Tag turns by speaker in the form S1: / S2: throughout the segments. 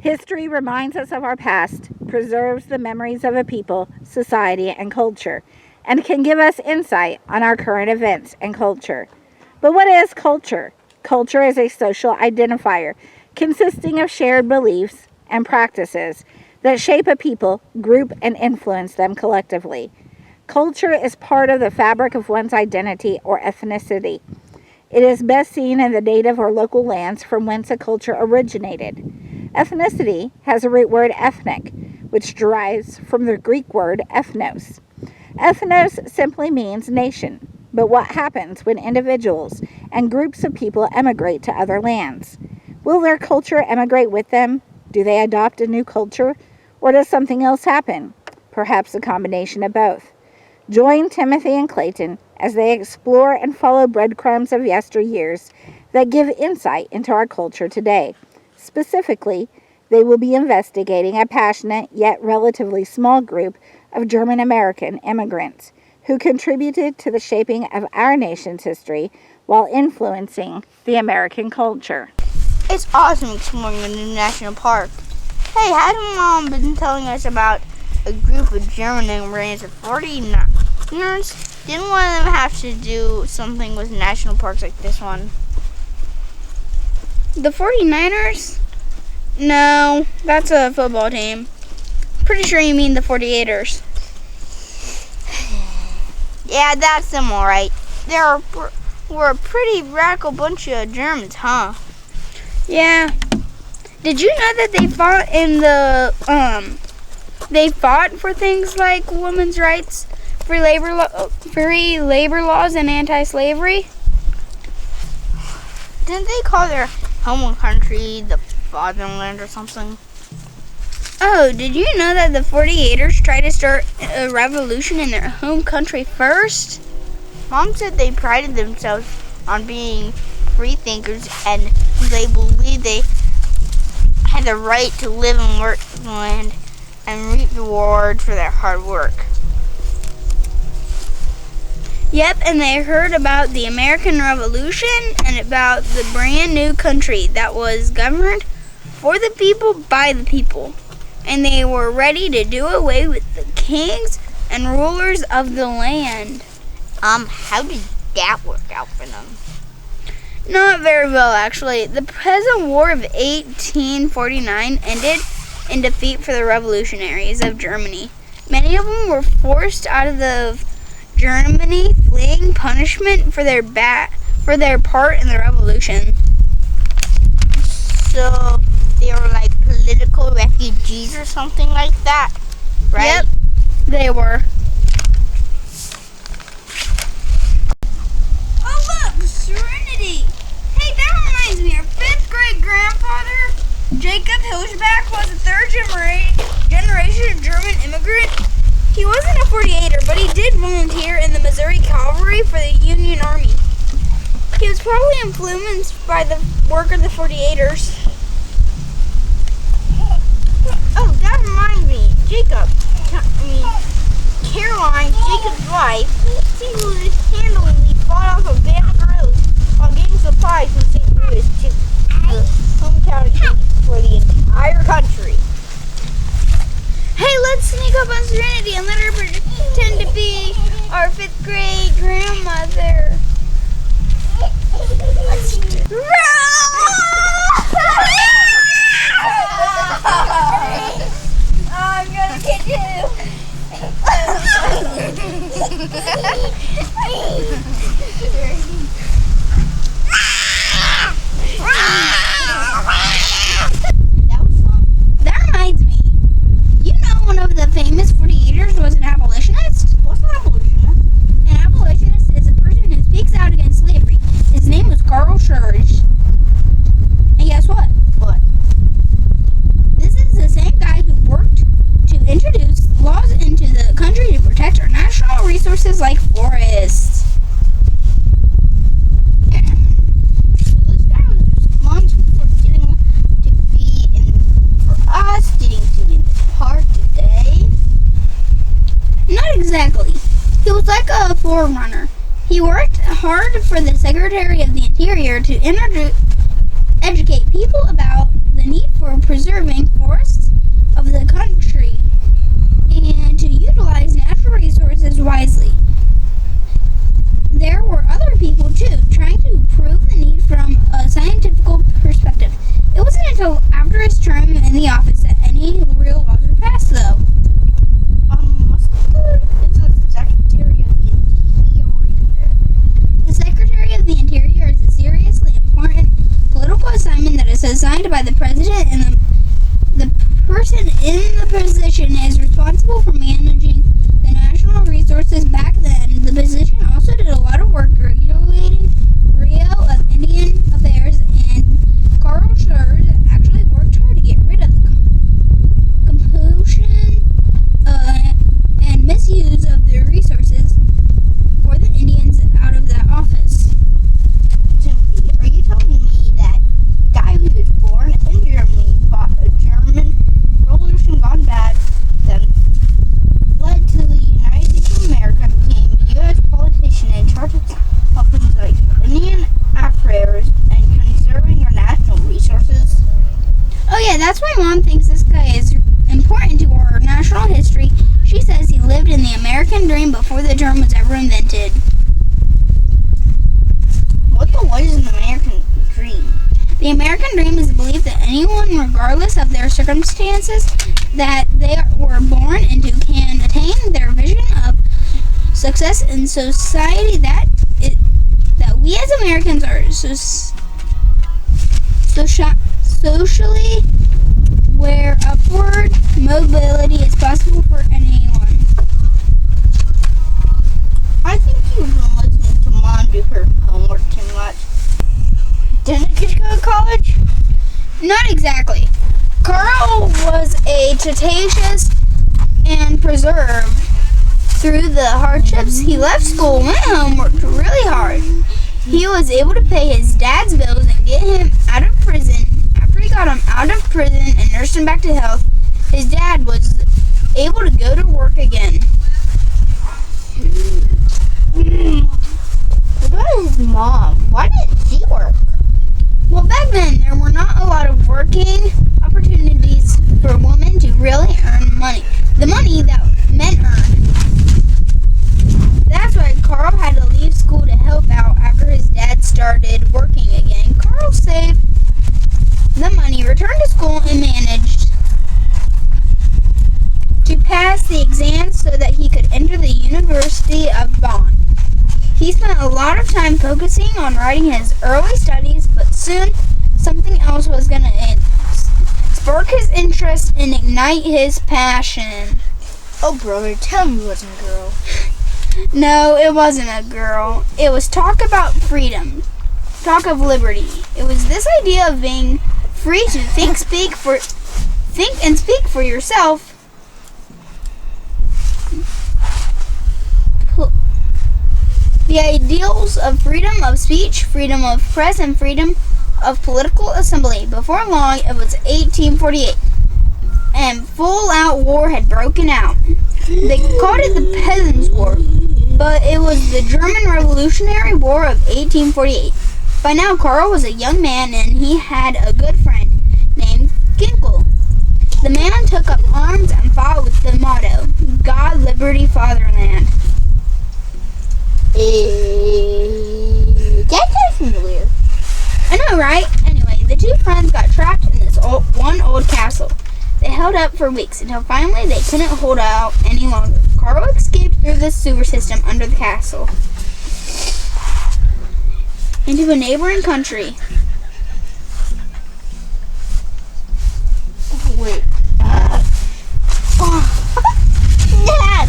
S1: History reminds us of our past, preserves the memories of a people, society, and culture, and can give us insight on our current events and culture. But what is culture? Culture is a social identifier consisting of shared beliefs and practices that shape a people, group, and influence them collectively. Culture is part of the fabric of one's identity or ethnicity. It is best seen in the native or local lands from whence a culture originated. Ethnicity has a root word ethnic, which derives from the Greek word ethnos. Ethnos simply means nation, but what happens when individuals and groups of people emigrate to other lands? Will their culture emigrate with them? Do they adopt a new culture? Or does something else happen? Perhaps a combination of both. Join Timothy and Clayton as they explore and follow breadcrumbs of yesteryears that give insight into our culture today. Specifically, they will be investigating a passionate yet relatively small group of German American immigrants who contributed to the shaping of our nation's history while influencing the American culture.
S2: It's awesome exploring a new national park. Hey, hadn't Mom been telling us about a group of German immigrants of 49ers? Didn't one of them have to do something with national parks like this one?
S3: The 49ers? No, that's a football team. Pretty sure you mean the 48ers.
S2: Yeah, that's them alright. We're a pretty radical bunch of Germans, huh?
S3: Yeah. Did you know that they fought for things like women's rights, free labor laws, and anti-slavery?
S2: Didn't they call their home country the fatherland or something?
S3: Oh, did you know that the 48ers tried to start a revolution in their home country first?
S2: Mom said they prided themselves on being free thinkers and they believed they had the right to live and work the land and reap rewards for their hard work.
S3: Yep, and they heard about the American Revolution and about the brand new country that was governed for the people, by the people. And they were ready to do away with the kings and rulers of the land.
S2: How did that work out for them?
S3: Not very well, actually. The Peasant War of 1849 ended in defeat for the revolutionaries of Germany. Many of them were forced out of Germany, fleeing punishment for their part in the revolution.
S2: So they were like political refugees or something like that, right?
S3: Yep, they were. Oh look, Serenity! Hey, that reminds me, our 5th grade grandfather, Jacob Hilschbach, was a 3rd generation German immigrant. He wasn't a 48er, but he did volunteer in the Missouri Cavalry for the Union Army. He was probably influenced by the work of the 48ers.
S2: Oh, that reminds me. Caroline, Jacob's wife, single-handedly fought off a band of guerrillas while getting supplies from St. Louis to the hometown for the entire country.
S3: Hey, let's sneak up on Serenity and let her pretend to be our 5th grade grandmother.
S2: I'm gonna get you.
S3: That was fun. That reminds me. You know one of the famous 48ers was an abolitionist?
S2: What's an abolitionist?
S3: An abolitionist is a person who speaks out against slavery. His name was Carl Schurz. And guess what?
S2: What?
S3: This is the same guy who worked to introduce laws into the country to protect our national resources like forests.
S2: So this guy was responsible for getting to be in the park today?
S3: Not exactly. He was like a forerunner. He worked hard for the Secretary of the Interior to educate people about the
S4: need for preserving forests of the country and to utilize natural resources wisely. There were other people too, trying to prove the need from a scientific perspective. It wasn't until after his term in the office that any real laws were passed, though.
S2: It's the Secretary of the Interior.
S4: The Secretary of the Interior is a seriously important political assignment that is assigned by the President, and the person in the position is responsible for managing the national resources. Back then, the position also did a lot of work regulating Rio of Indian Affairs, and Carl Schurz actually worked hard to get rid of the compulsion and misuse of the resources for the Indians out of that office.
S2: Timothy, are you telling me that guy who was born in Germany fought a German revolution gone bad, then led to the United States of America, became a U.S. politician in charge of things like Indian affairs and conserving our national resources?
S4: Oh yeah, that's why Mom thinks this guy is important to our national history. She says he lived in the American dream before the term was ever invented.
S2: What is an American dream?
S4: The American dream is the belief that anyone, regardless of their circumstances that they were born into, can attain their vision of success in society, that we as Americans are socially where upward mobility is possible for anyone.
S2: I think you've been listening to Mom do her homework too much. Didn't you go to college?
S4: Not exactly. Carl was a tenacious and persevered through the hardships. He left school, went home, worked really hard. He was able to pay his dad's bills and get him out of prison. After he got him out of prison and nursed him back to health, his dad was able to go to work again.
S2: What about his mom? Why didn't she work?
S4: Well, back then, there were not a lot of working opportunities for women to really earn money. The money that men earned. That's why Carl had to leave school to help out after his dad started working again. Carl saved the money, returned to school, and managed to pass the exams so that he could enter the University of Bonn. He spent a lot of time focusing on writing his early studies, but soon something else was going to spark his interest and ignite his passion.
S2: Oh, brother, tell me it wasn't a girl.
S4: No, it wasn't a girl. It was talk about freedom, talk of liberty. It was this idea of being free to think and speak for yourself. The ideals of freedom of speech, freedom of press, and freedom of political assembly. Before long, it was 1848, and full-out war had broken out. They called it the Peasants' War, but it was the German Revolutionary War of 1848. By now, Carl was a young man, and he had a good friend named Ginkel. The man took up arms and fought with the motto, God, Liberty, Fatherland.
S2: That sounds familiar.
S4: I know, right? Anyway, the two friends got trapped in this old castle. They held up for weeks until finally they couldn't hold out any longer. Carl escaped through the sewer system under the castle into a neighboring country.
S2: Wait. Dad!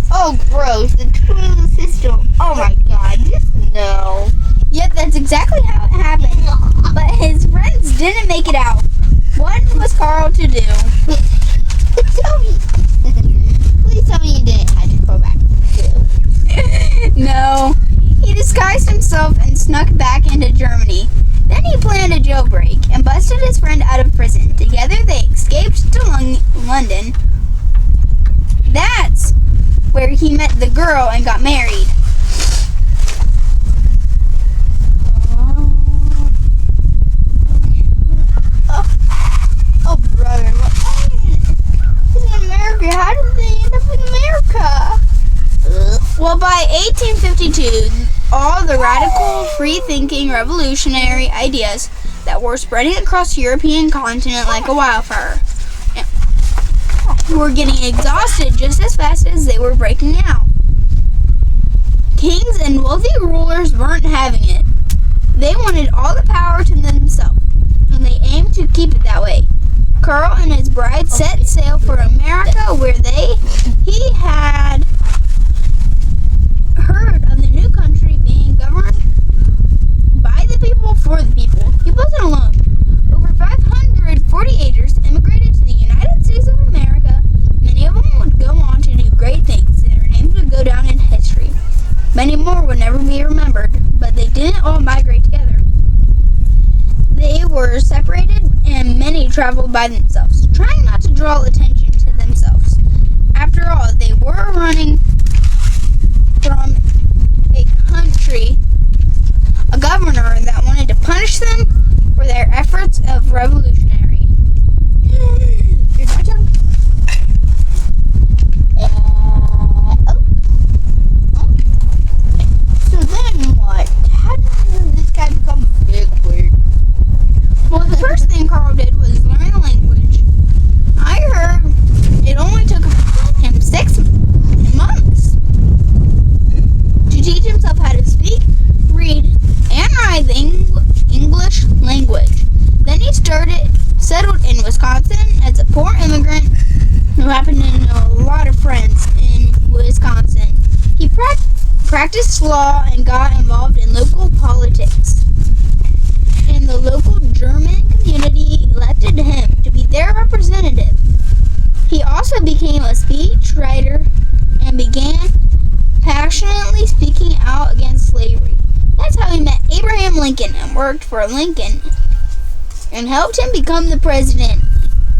S2: Oh, gross. The toilet system. Oh my god. Just no.
S4: Yep, that's exactly how it happened. But his friends didn't make it out. What was Carl to do?
S2: Tell me. Please tell me you didn't have to go back.
S4: No. He disguised himself and snuck back into Germany. Then he planned a jailbreak and busted his friend out of prison. Together they escaped to London. That's where he met the girl and got married. how did they end up in America? Well, by 1852, all the radical, free-thinking, revolutionary ideas that were spreading across the European continent like a wildfire were getting exhausted just as fast as they were breaking out. Kings and wealthy rulers weren't having it. They wanted all the power to themselves, and they aimed to keep it that way. Carl and his bride set sail for America, where he had heard of the new country being governed by the people for the people. He wasn't alone. Over 548ers immigrated to the United States of America. Many of them would go on to do great things, and their names would go down in history. Many more would never be remembered, but they didn't all migrate together. They were separated, and many traveled by themselves, trying not to draw attention to themselves. After all, they were running from a country, a governor that wanted to punish them for their efforts of revolutionary. Here's my turn.
S2: So then what? How did this guy become big?
S4: Well, the first thing Carl did was learn a language. I heard it only took him 6 months to teach himself how to speak, read, and write the English language. Then he settled in Wisconsin as a poor immigrant who happened to know a lot of friends in Wisconsin. He practiced law and got involved in local politics. And the local German community elected him to be their representative. He also became a speech writer and began passionately speaking out against slavery. That's how he met Abraham Lincoln and worked for Lincoln and helped him become the president.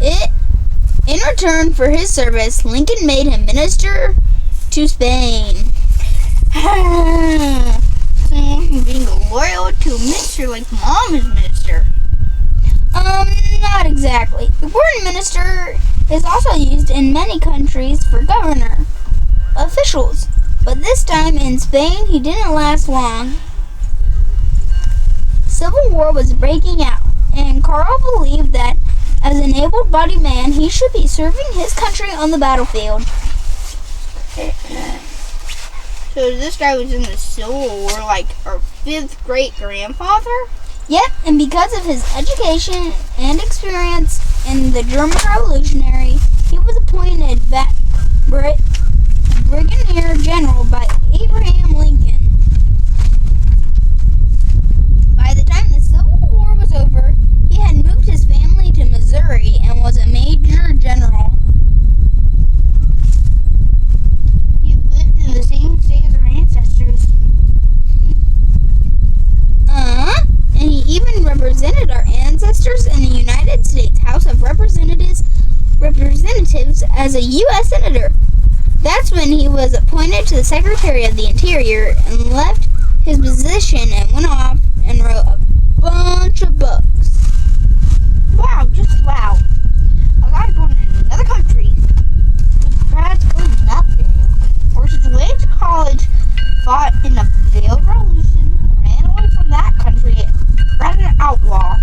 S4: In return for his service, Lincoln made him minister to Spain.
S2: Being loyal to a minister like mom is minister.
S4: Not exactly. The word minister is also used in many countries for governor officials. But this time in Spain, he didn't last long. Civil war was breaking out, and Carl believed that as an able-bodied man, he should be serving his country on the battlefield.
S2: So this guy was in the Civil War like our 5th great-grandfather?
S4: Yep, and because of his education and experience in the German Revolutionary, he was appointed Brigadier General by Abraham Lincoln. By the time the Civil War was over, he had moved his family to Missouri and was a Major General.
S2: He lived in the same state as our ancestors.
S4: And he even represented our ancestors in the United States House of Representatives as a U.S. Senator. That's when he was appointed to the Secretary of the Interior and left his position and went off and wrote a bunch of books.
S2: Wow, just wow. A guy born in another country with practically nothing, worked his way to college, fought in a failed revolution, ran away from that country, ran an outlaw,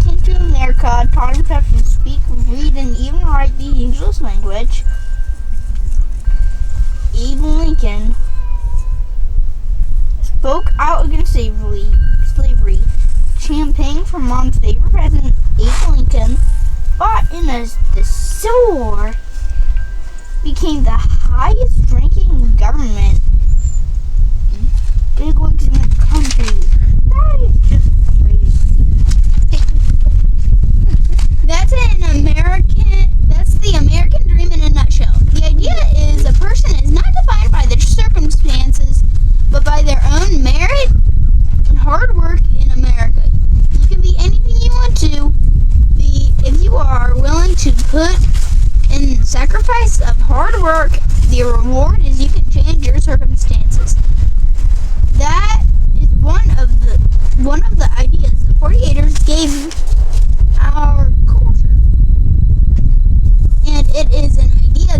S2: came to America, taught himself to speak, read, and even write the English language. Abe Lincoln spoke out against slavery, campaigned for mom's favorite president, Abe Lincoln, fought in the Civil War, became the highest ranking government bigwigs in the country. That is just crazy.
S4: That's the American dream in a nutshell. The idea is a person is not defined by their circumstances, but by their own merit and hard work in America. You can be anything you want to be if you are willing to put in sacrifice of hard work. The reward is you can change your circumstances. That is one of the ideas the 48ers gave our culture. And it is an idea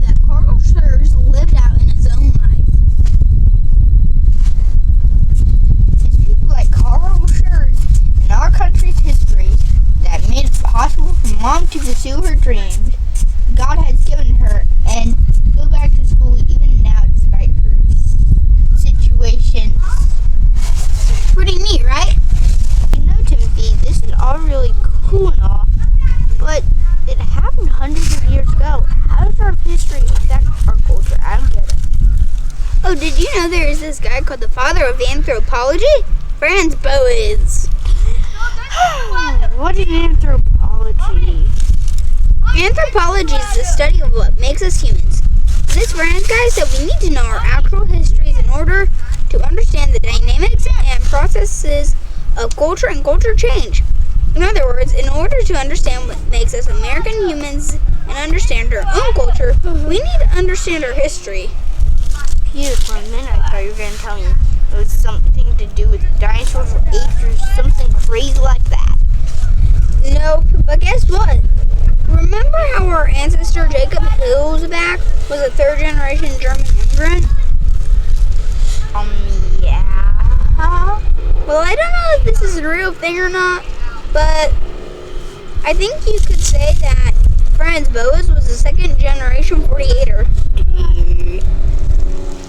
S4: Oh, did you know there is this guy called the father of anthropology? Franz Boas.
S2: What is anthropology?
S4: Anthropology is the study of what makes us humans. This Franz guy said we need to know our actual histories in order to understand the dynamics and processes of culture and culture change. In other words, in order to understand what makes us American humans and understand our own culture, we need to understand our history.
S2: Phew, for a minute I thought you were going to tell me it was something to do with dinosaurs or apes or something crazy like that.
S4: Nope, but guess what? Remember how our ancestor Jacob Hillsback was a third-generation German immigrant?
S2: Yeah.
S4: Well, I don't know if this is a real thing or not, but I think you could say that Franz Boas was a second-generation 48er.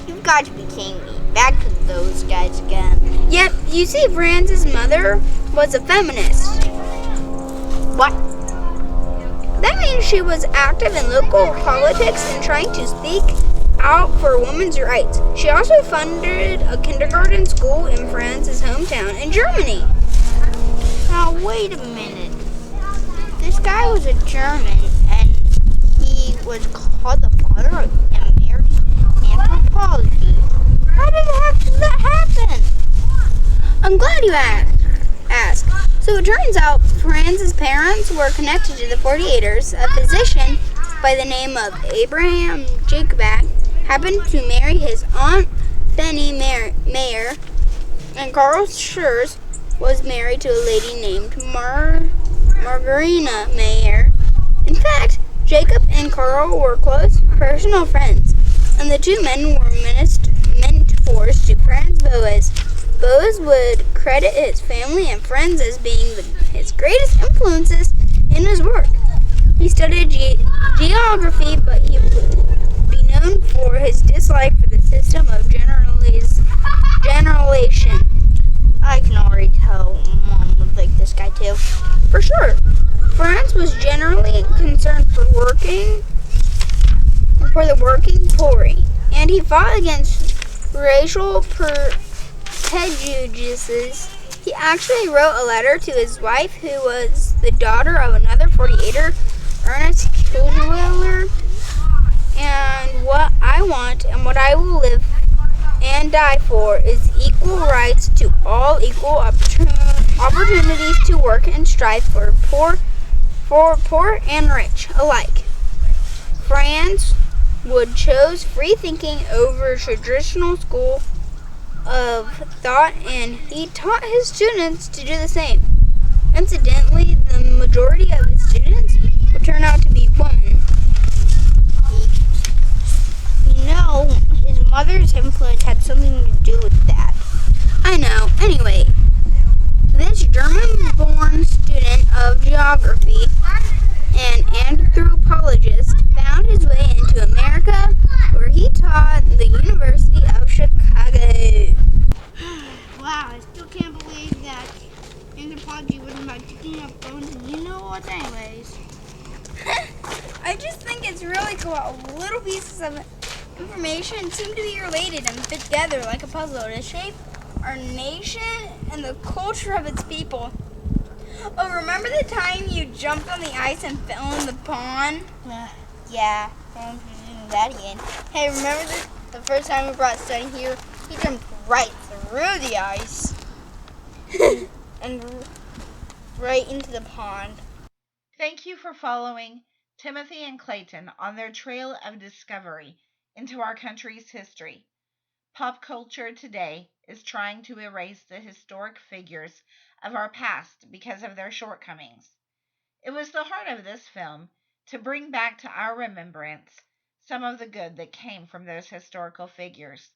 S2: You've got to be kidding me. Back to those guys again.
S4: Yep, you see, Franz's mother was a feminist.
S2: What?
S4: That means she was active in local politics and trying to speak out for women's rights. She also funded a kindergarten school in Franz's hometown in Germany.
S2: Now, wait a minute. This guy was a German, and he was called the father of American anthropology. How did that happen?
S4: I'm glad you asked. So it turns out Franz's parents were connected to the 48ers. A physician by the name of Abraham Jacobak happened to marry his aunt Fanny Mayer, and Karl Schurz was married to a lady named Margarina Mayer. In fact, Jacob and Karl were close personal friends, and the two men were mentors to Franz Boas. Boas would credit his family and friends as being his greatest influences in his work. He studied geography, but he would be known for his dislike for the system of generalization.
S2: I can already tell Mom would like this guy too.
S4: For sure, Franz was generally concerned for the working poor, and he fought against racial prejudices. He actually wrote a letter to his wife, who was the daughter of another 48er, Ernest Kilwiller, and what I want and what I will live and die for is equal rights to all, equal opportunities to work and strive for poor and rich alike. Franz would chose free thinking over traditional school of thought, and he taught his students to do the same. Incidentally, the majority of his students would turn out to be women.
S2: You know, his mother's influence had something to do with that.
S4: I know. Anyway, this German-born student of geography and anthropologist found his way into America, where he taught at the University of Chicago.
S2: Wow, I still can't believe that anthropology wasn't about picking up bones and you know what anyways.
S3: I just think it's really cool how little pieces of information seem to be related and fit together like a puzzle to shape our nation and the culture of its people. Oh, remember the time you jumped on the ice and fell in the pond?
S2: Yeah, I'm doing that again. Hey, remember the first time we brought Sonny here? He jumped right through the ice and right into the pond.
S5: Thank you for following Timothy and Clayton on their trail of discovery into our country's history. Pop culture today is trying to erase the historic figures of our past because of their shortcomings. It was the heart of this film to bring back to our remembrance some of the good that came from those historical figures.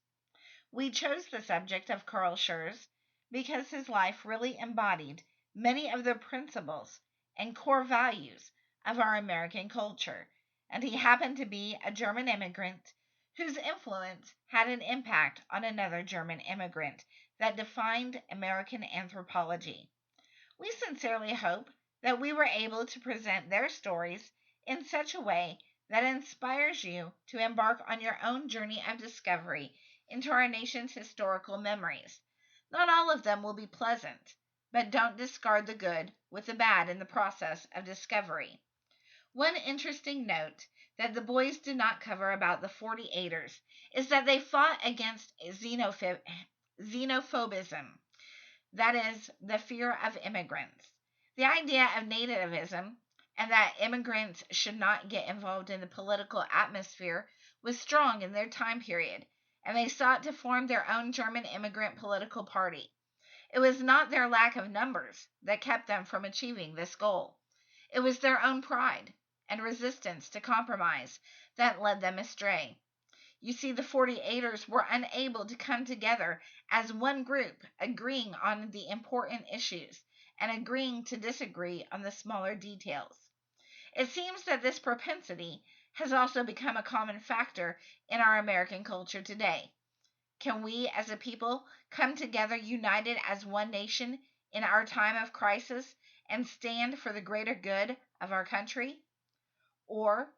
S5: We chose the subject of Karl Schurz because his life really embodied many of the principles and core values of our American culture, and he happened to be a German immigrant whose influence had an impact on another German immigrant that defined American anthropology. We sincerely hope that we were able to present their stories in such a way that inspires you to embark on your own journey of discovery into our nation's historical memories. Not all of them will be pleasant, but don't discard the good with the bad in the process of discovery. One interesting note that the boys did not cover about the 48ers is that they fought against xenophobism, that is, the fear of immigrants. The idea of nativism and that immigrants should not get involved in the political atmosphere was strong in their time period, and they sought to form their own German immigrant political party. It was not their lack of numbers that kept them from achieving this goal. It was their own pride and resistance to compromise that led them astray. You see, the 48ers were unable to come together as one group, agreeing on the important issues and agreeing to disagree on the smaller details. It seems that this propensity has also become a common factor in our American culture today. Can we as a people come together united as one nation in our time of crisis and stand for the greater good of our country? Or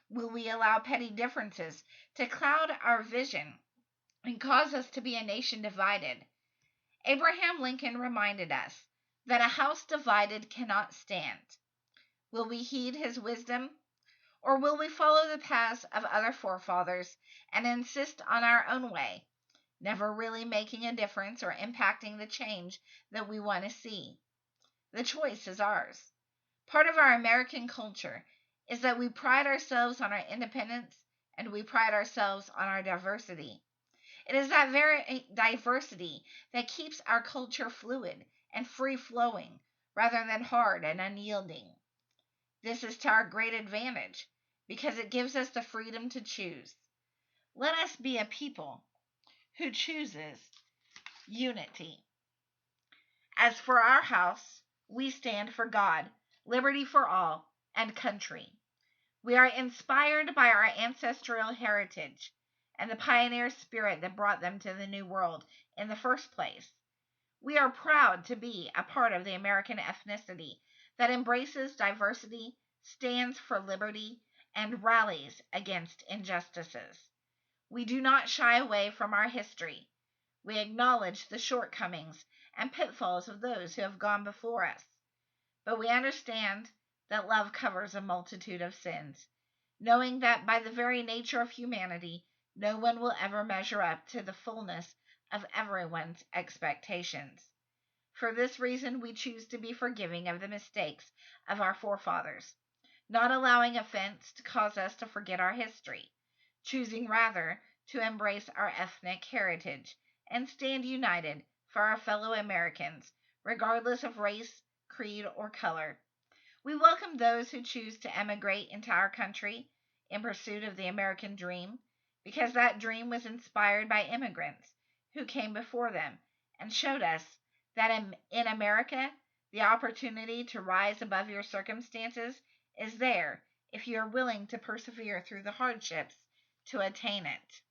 S5: will we allow petty differences to cloud our vision and cause us to be a nation divided? Abraham Lincoln reminded us that a house divided cannot stand. Will we heed his wisdom? Or will we follow the paths of other forefathers and insist on our own way, never really making a difference or impacting the change that we want to see? The choice is ours. Part of our American culture is that we pride ourselves on our independence and we pride ourselves on our diversity. It is that very diversity that keeps our culture fluid and free-flowing rather than hard and unyielding. This is to our great advantage because it gives us the freedom to choose. Let us be a people who chooses unity. As for our house, we stand for God, liberty for all, and country. We are inspired by our ancestral heritage and the pioneer spirit that brought them to the New World in the first place. We are proud to be a part of the American ethnicity that embraces diversity, stands for liberty, and rallies against injustices. We do not shy away from our history. We acknowledge the shortcomings and pitfalls of those who have gone before us. But we understand that love covers a multitude of sins, knowing that by the very nature of humanity, no one will ever measure up to the fullness of everyone's expectations. For this reason, we choose to be forgiving of the mistakes of our forefathers, not allowing offense to cause us to forget our history, choosing rather to embrace our ethnic heritage and stand united for our fellow Americans, regardless of race, creed, or color. We welcome those who choose to emigrate into our country in pursuit of the American dream, because that dream was inspired by immigrants who came before them and showed us that in America, the opportunity to rise above your circumstances is there if you are willing to persevere through the hardships to attain it.